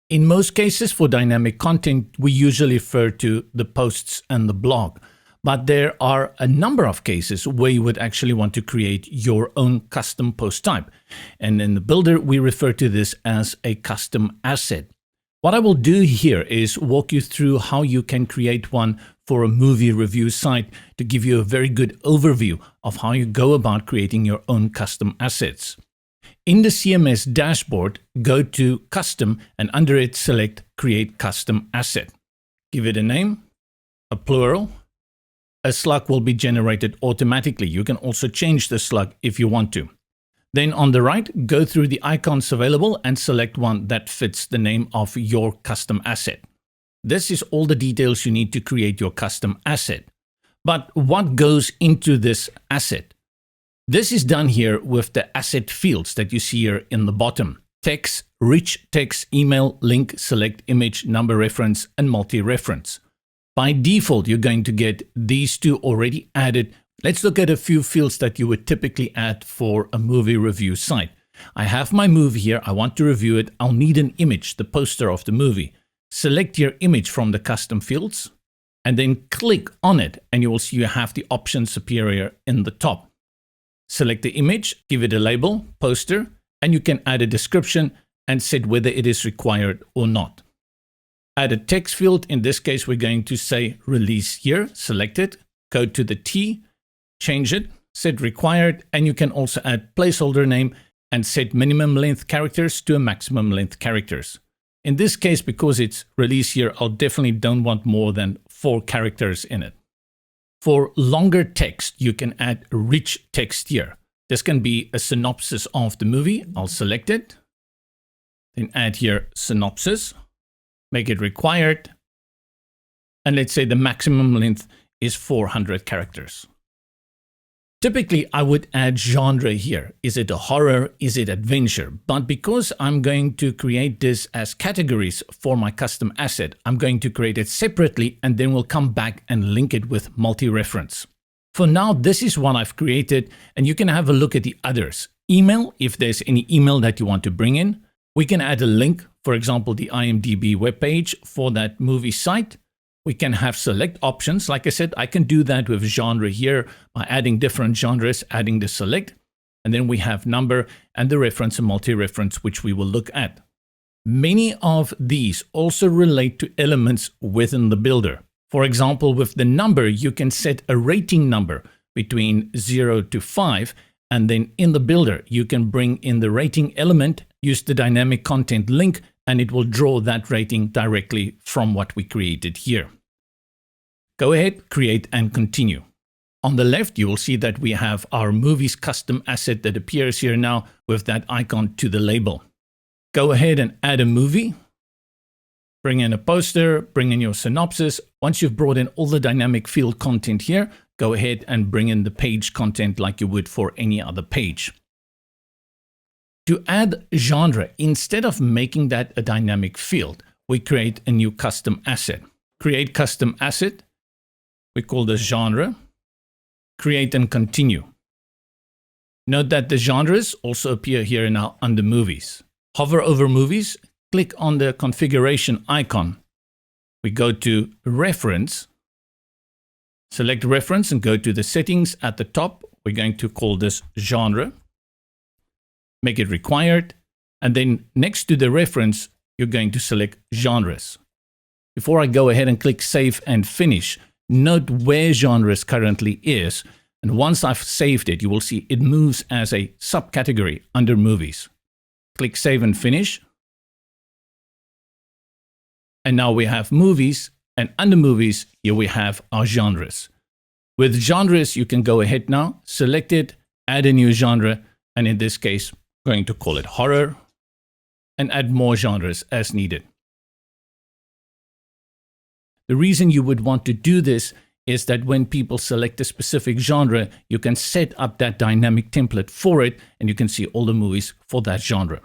In most cases for dynamic content, we usually refer to the posts and the blog. But there are a number of cases where you would actually want to create your own custom post type. And in the builder, we refer to this as a custom asset. What I will do here is walk you through how you can create one for a movie review site to give you a very good overview of how you go about creating your own custom assets. In the CMS dashboard, go to Custom and under it select Create Custom Asset. Give it a name, a plural. A slug will be generated automatically. You can also change the slug if you want to. Then on the right, go through the icons available and select one that fits the name of your custom asset. This is all the details you need to create your custom asset. But what goes into this asset? This is done here with the asset fields that you see here in the bottom. Text, rich text, email, link, select, image, number reference, and multi-reference. By default, you're going to get these two already added. Let's look at a few fields that you would typically add for a movie review site. I have my movie here. I want to review it. I'll need an image, the poster of the movie. Select your image from the custom fields and then click on it and you will see you have the options appear here in the top. Select the image, give it a label, poster, and you can add a description and set whether it is required or not. Add a text field. In this case, we're going to say release here, select it, go to the T, change it, set required, and you can also add placeholder name and set minimum length characters to a maximum length characters. In this case, because it's release here, I'll definitely don't want more than 4 characters in it. For longer text, you can add rich text here. This can be a synopsis of the movie. I'll select it, then add here synopsis. Make it required, and let's say the maximum length is 400 characters. Typically, I would add genre here. Is it a horror? Is it adventure? But because I'm going to create this as categories for my custom asset, I'm going to create it separately and then we'll come back and link it with multi-reference. For now, this is one I've created and you can have a look at the others. Email, if there's any email that you want to bring in. We can add a link, for example, the IMDb webpage for that movie site. We can have select options. Like I said, I can do that with genre here by adding different genres, adding the select, and then we have number and the reference and multi-reference, which we will look at. Many of these also relate to elements within the builder. For example, with the number, you can set a rating number between 0 to 5, and then in the builder, you can bring in the rating element, use the dynamic content link, and it will draw that rating directly from what we created here. Go ahead, create and continue. On the left, you will see that we have our movie's custom asset that appears here now with that icon to the label. Go ahead and add a movie. Bring in a poster, bring in your synopsis. Once you've brought in all the dynamic field content here, go ahead and bring in the page content like you would for any other page. To add genre, instead of making that a dynamic field, we create a new custom asset. Create custom asset. We call this genre. Create and continue. Note that the genres also appear here now under movies. Hover over movies, click on the configuration icon. We go to reference. Select reference and go to the settings at the top. We're going to call this genre. Make it required. And then next to the reference, you're going to select genres. Before I go ahead and click save and finish, note where genres currently is. And once I've saved it, you will see it moves as a subcategory under movies. Click save and finish. And now we have movies, and under movies, here we have our genres. With genres, you can go ahead now, select it, add a new genre, and in this case, going to call it horror, and add more genres as needed. The reason you would want to do this is that when people select a specific genre, you can set up that dynamic template for it, and you can see all the movies for that genre.